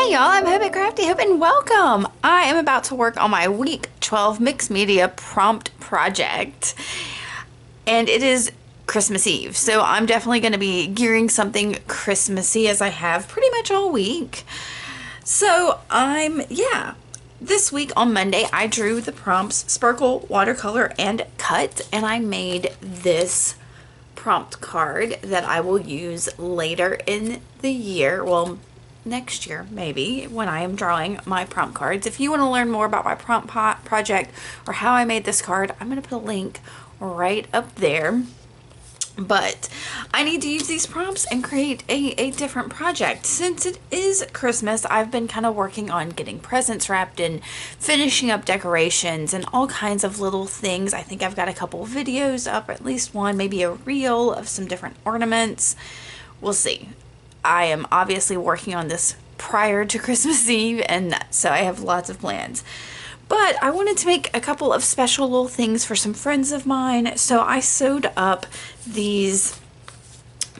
Hey y'all, I'm Hope Crafty Hope and welcome. I am about to work on my week 12 mixed media prompt project and it is Christmas Eve. So I'm definitely going to be gearing something Christmassy as I have pretty much all week. So this week on Monday I drew the prompts sparkle, watercolor, and cut, and I made this prompt card that I will use later in the year. Well, next year maybe, when I am drawing my prompt cards. If you want to learn more about my prompt project or how I made this card, I'm going to put a link right up there. But I need to use these prompts and create a different project. Since it is Christmas, I've been kind of working on getting presents wrapped and finishing up decorations and all kinds of little things. I think I've got a couple videos up, at least one, maybe a reel of some different ornaments. We'll see. I am obviously working on this prior to Christmas Eve, and so I have lots of plans. But I wanted to make a couple of special little things for some friends of mine, so I sewed up these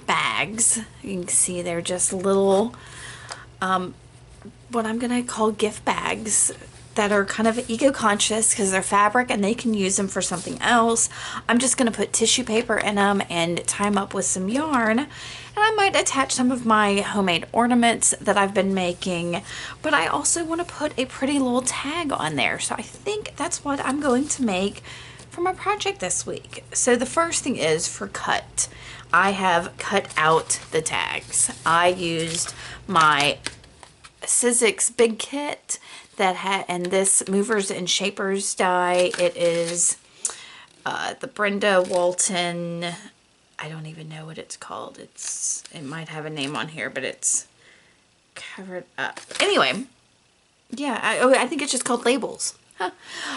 bags. You can see they're just little, what I'm gonna call gift bags that are kind of eco-conscious because they're fabric and they can use them for something else. I'm just gonna put tissue paper in them and tie them up with some yarn. And I might attach some of my homemade ornaments that I've been making, but I also want to put a pretty little tag on there. So I think that's what I'm going to make for my project this week. So the first thing is for cut. I have cut out the tags. I used my Sizzix big kit that had, and this movers and shapers die. It is the Brenda Walton, I don't even know what it's called. It might have a name on here, but it's covered up. Anyway, yeah, I think it's just called labels. Huh.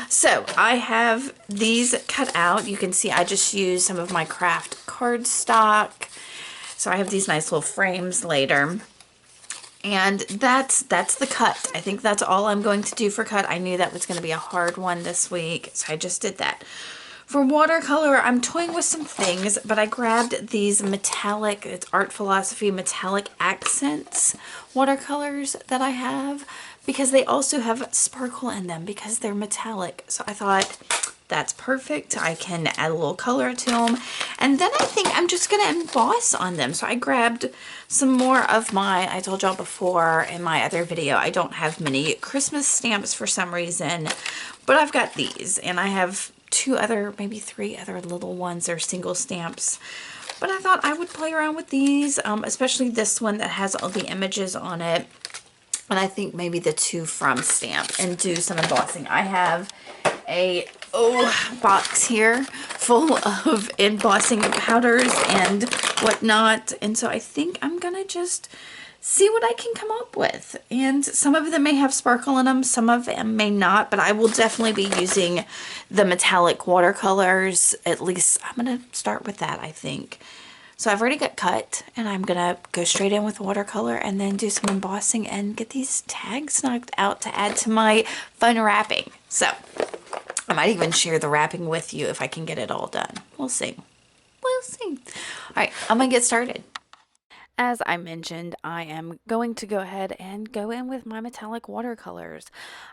So I have these cut out. You can see I just used some of my craft cardstock. So I have these nice little frames later. And that's the cut. I think that's all I'm going to do for cut. I knew that was going to be a hard one this week, so I just did that. For watercolor, I'm toying with some things, but I grabbed these metallic, it's Art Philosophy metallic accents watercolors that I have because they also have sparkle in them because they're metallic. So I thought that's perfect. I can add a little color to them. And then I think I'm just going to emboss on them. So I grabbed some more of my, I told y'all before in my other video, I don't have many Christmas stamps for some reason, but I've got these and I have maybe three other little ones. They're single stamps, but I thought I would play around with these, especially this one that has all the images on it, and I think maybe the two from stamp, and do some embossing. I have a box here full of embossing powders and whatnot, and so I think I'm gonna just see what I can come up with. And some of them may have sparkle in them, some of them may not, but I will definitely be using the metallic watercolors. At least I'm gonna start with that, I think. So I've already got cut, and I'm gonna go straight in with watercolor and then do some embossing and get these tags knocked out to add to my fun wrapping. So I might even share the wrapping with you if I can get it all done. We'll see. We'll see. All right, I'm gonna get started. As I mentioned, I am going to go ahead and go in with my metallic watercolors.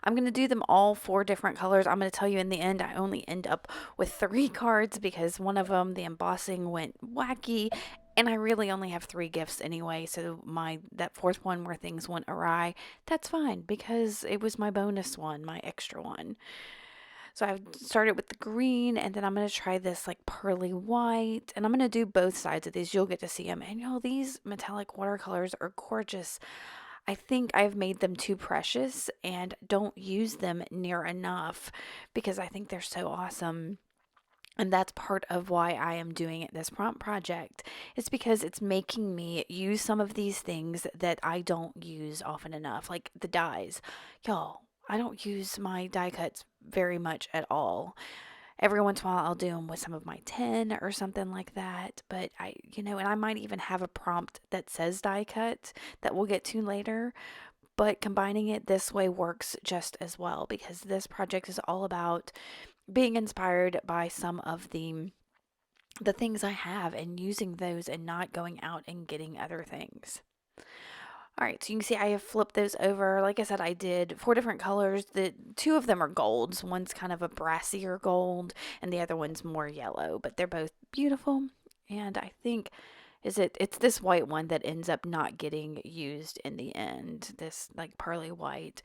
I'm going to do them all 4 different colors. I'm going to tell you in the end, I only end up with 3 cards because one of them, the embossing went wacky, and I really only have 3 gifts anyway, so that 4th one where things went awry, that's fine because it was my bonus one, my extra one. So I've started with the green, and then I'm going to try this like pearly white, and I'm going to do both sides of these. You'll get to see them. And y'all, these metallic watercolors are gorgeous. I think I've made them too precious and don't use them near enough because I think they're so awesome. And that's part of why I am doing this prompt project. It's because it's making me use some of these things that I don't use often enough, like the dies. Y'all, I don't use my die cuts very much at all. Every once in a while I'll do them with some of my tin or something like that, but and I might even have a prompt that says die cut that we'll get to later, but combining it this way works just as well because this project is all about being inspired by some of the things I have and using those and not going out and getting other things. All right, so you can see I have flipped those over. Like I said, I did 4 different colors. The two of them are golds. One's kind of a brassier gold, and the other one's more yellow. But they're both beautiful. And I think it's this white one that ends up not getting used in the end. This like pearly white,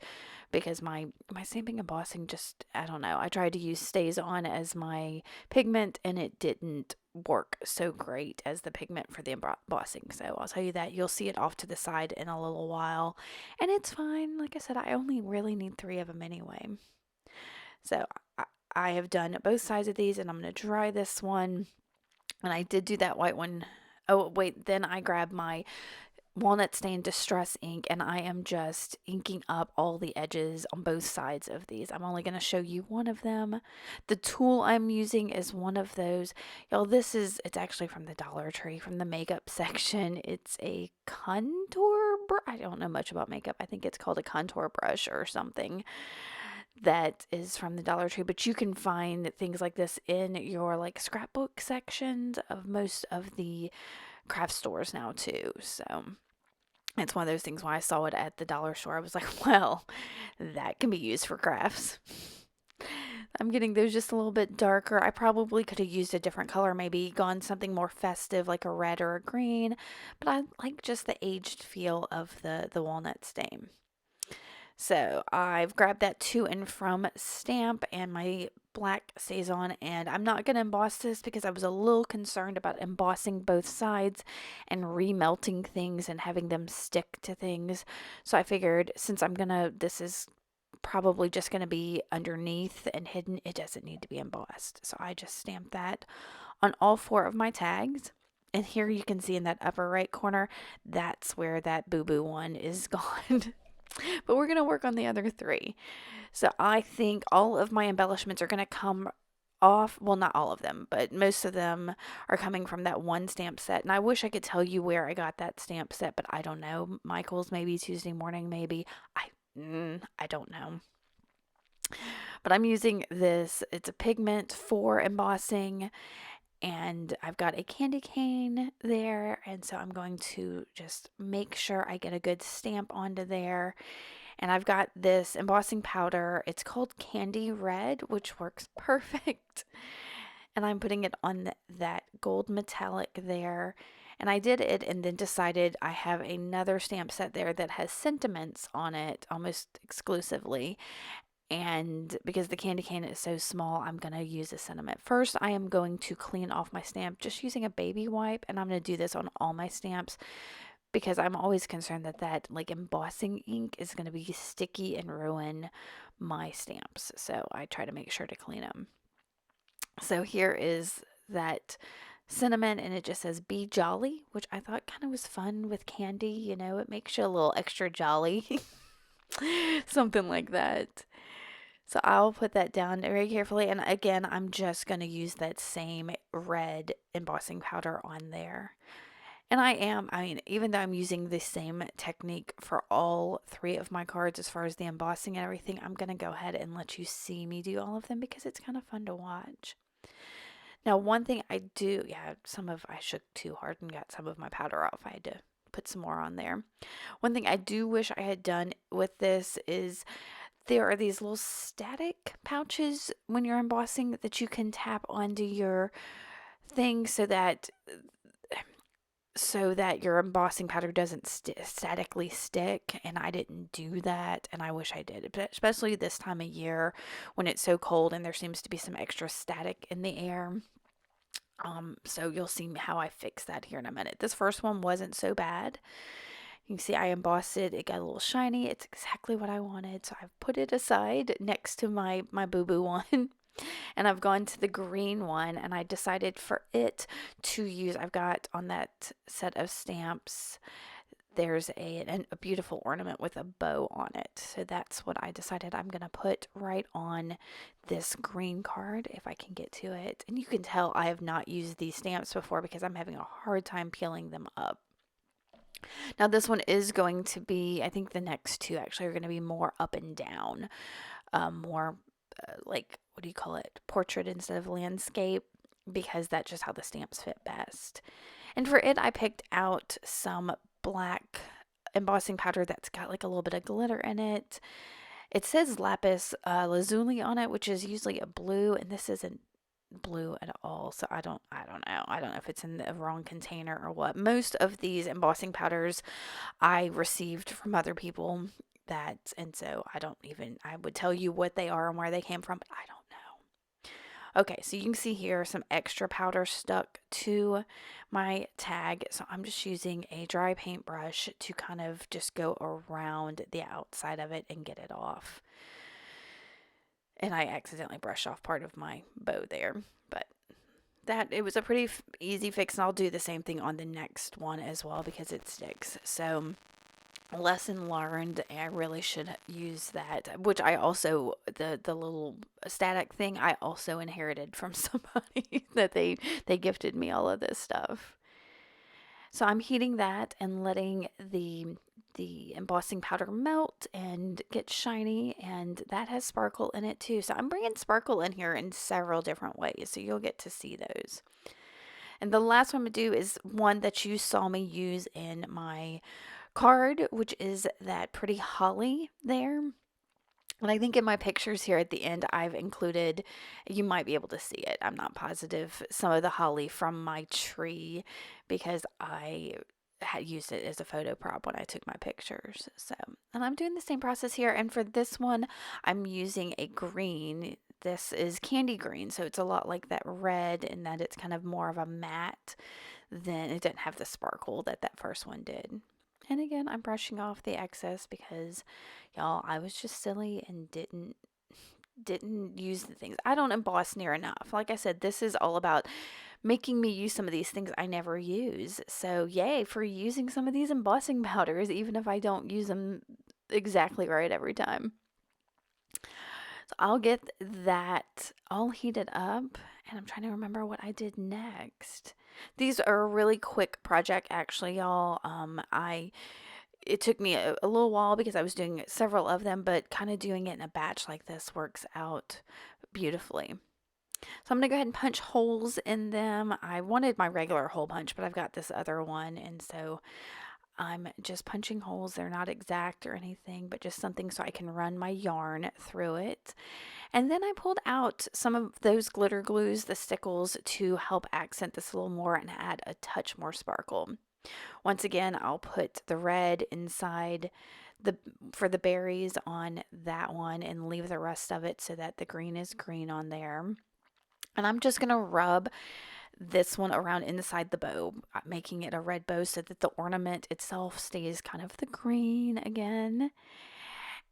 because my stamping and embossing just, I don't know. I tried to use Stays On as my pigment, and it didn't work so great as the pigment for the embossing. So I'll tell you that. You'll see it off to the side in a little while, and it's fine. Like I said, I only really need 3 of them anyway. So I have done both sides of these, and I'm going to dry this one. And I did do that white one. Oh, wait, then I grabbed my walnut stain distress ink, and I am just inking up all the edges on both sides of these. I'm only going to show you one of them. The tool I'm using is one of those. Y'all, it's actually from the Dollar Tree, from the makeup section. It's a contour brush. I don't know much about makeup. I think it's called a contour brush or something. That is from the Dollar Tree, but you can find things like this in your like scrapbook sections of most of the craft stores now too. So it's one of those things when I saw it at the dollar store, I was like, well, that can be used for crafts. I'm getting those just a little bit darker. I probably could have used a different color, maybe gone something more festive like a red or a green, but I like just the aged feel of the walnut stain. So I've grabbed that to and from stamp and my black Stays On, and I'm not going to emboss this because I was a little concerned about embossing both sides and remelting things and having them stick to things. So I figured since this is probably just going to be underneath and hidden, it doesn't need to be embossed. So I just stamped that on all 4 of my tags. And here you can see in that upper right corner, that's where that boo-boo one is gone. But we're going to work on the other 3. So I think all of my embellishments are going to come off. Well, not all of them, but most of them are coming from that one stamp set. And I wish I could tell you where I got that stamp set, but I don't know. Michael's, maybe Tuesday Morning, maybe. I don't know. But I'm using this. It's a pigment for embossing, and I've got a candy cane there, and so I'm going to just make sure I get a good stamp onto there. And I've got this embossing powder. It's called Candy Red, which works perfect. And I'm putting it on that gold metallic there. And I did it and then decided I have another stamp set there that has sentiments on it almost exclusively. And because the candy cane is so small, I'm going to use a sentiment. First, I am going to clean off my stamp just using a baby wipe, and I'm going to do this on all my stamps because I'm always concerned that like embossing ink is going to be sticky and ruin my stamps. So I try to make sure to clean them. So here is that cinnamon, and it just says be jolly, which I thought kind of was fun with candy. You know, it makes you a little extra jolly. Something like that. So I'll put that down very carefully. And again, I'm just going to use that same red embossing powder on there. And even though I'm using the same technique for all 3 of my cards as far as the embossing and everything, I'm going to go ahead and let you see me do all of them because it's kind of fun to watch. Now, one thing I do, I shook too hard and got some of my powder off. I had to put some more on there. One thing I do wish I had done with this is there are these little static pouches when you're embossing that you can tap onto your thing so that your embossing powder doesn't statically stick, and I didn't do that, and I wish I did, especially this time of year when it's so cold and there seems to be some extra static in the air. So you'll see how I fix that here in a minute. This first one wasn't so bad. You can see I embossed it. It got a little shiny. It's exactly what I wanted. So I've put it aside next to my boo-boo one. And I've gone to the green one, and I decided for it to use, I've got on that set of stamps, there's a beautiful ornament with a bow on it. So that's what I decided I'm going to put right on this green card if I can get to it. And you can tell I have not used these stamps before because I'm having a hard time peeling them up. Now this one is going to be, I think the next 2 actually are going to be more up and down, more like, what do you call it, portrait instead of landscape, because that's just how the stamps fit best. And for it, I picked out some black embossing powder that's got like a little bit of glitter in it. It says lapis lazuli on it, which is usually a blue, and this isn't blue at all. So I don't know. I don't know if it's in the wrong container or what. Most of these embossing powders I received from other people, and so I would tell you what they are and where they came from, but I don't know. Okay, so you can see here some extra powder stuck to my tag. So I'm just using a dry paintbrush to kind of just go around the outside of it and get it off. And I accidentally brushed off part of my bow there, but it was a pretty easy fix, and I'll do the same thing on the next one as well because it sticks. So lesson learned, I really should use that, which I also, the little static thing, I also inherited from somebody that they gifted me all of this stuff. So I'm heating that and letting the embossing powder melt and get shiny, and that has sparkle in it too. So I'm bringing sparkle in here in several different ways, so you'll get to see those. And the last one I'm going to do is one that you saw me use in my card, which is that pretty holly there. And I think in my pictures here at the end, I've included, you might be able to see it, I'm not positive, some of the holly from my tree because I had used it as a photo prop when I took my pictures. So, and I'm doing the same process here. And for this one, I'm using a green. This is candy green, so it's a lot like that red in that it's kind of more of a matte than it didn't have the sparkle that first one did. And again, I'm brushing off the excess because, y'all, I was just silly and didn't use the things. I don't emboss near enough. Like I said, this is all about making me use some of these things I never use. So yay for using some of these embossing powders, even if I don't use them exactly right every time. So I'll get that all heated up, and I'm trying to remember what I did next. These are a really quick project, actually, y'all. It took me a little while because I was doing several of them, but kind of doing it in a batch like this works out beautifully. So I'm going to go ahead and punch holes in them. I wanted my regular hole punch, but I've got this other one, and so I'm just punching holes. They're not exact or anything, but just something so I can run my yarn through it. And then I pulled out some of those glitter glues, the stickles, to help accent this a little more and add a touch more sparkle. Once again, I'll put the red inside for the berries on that one and leave the rest of it so that the green is green on there. And I'm just going to rub this one around inside the bow, making it a red bow so that the ornament itself stays kind of the green again.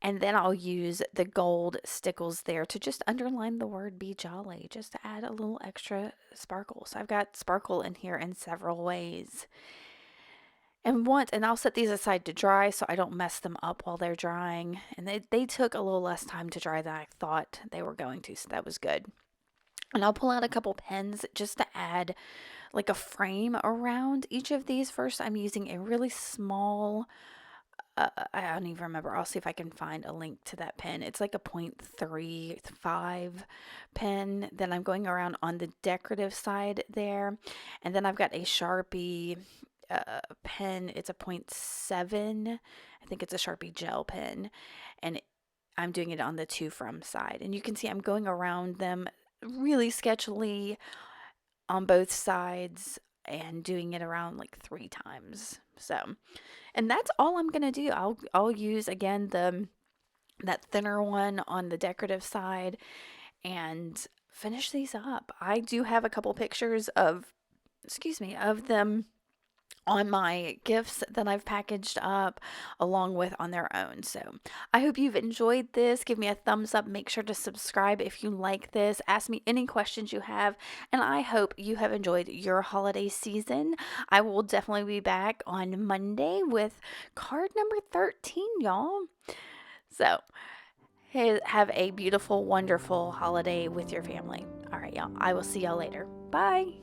And then I'll use the gold stickles there to just underline the word "be jolly," just to add a little extra sparkle. So I've got sparkle in here in several ways. And I'll set these aside to dry so I don't mess them up while they're drying. And they took a little less time to dry than I thought they were going to, so that was good. And I'll pull out a couple pens just to add like a frame around each of these. First, I'm using a really small, I don't even remember. I'll see if I can find a link to that pen. It's like a 0.35 pen. Then I'm going around on the decorative side there. And then I've got a Sharpie pen. It's a 0.7. I think it's a Sharpie gel pen. And I'm doing it on the to from side. And you can see I'm going around them really sketchily on both sides and doing it around like 3 times. So, and that's all I'm going to do. I'll use again that thinner one on the decorative side and finish these up. I do have a couple pictures of them on my gifts that I've packaged up along with on their own. So I hope you've enjoyed this. Give me a thumbs up. Make sure to subscribe if you like this. Ask me any questions you have. And I hope you have enjoyed your holiday season. I will definitely be back on Monday with card number 13, y'all. So have a beautiful, wonderful holiday with your family. All right, y'all. I will see y'all later. Bye.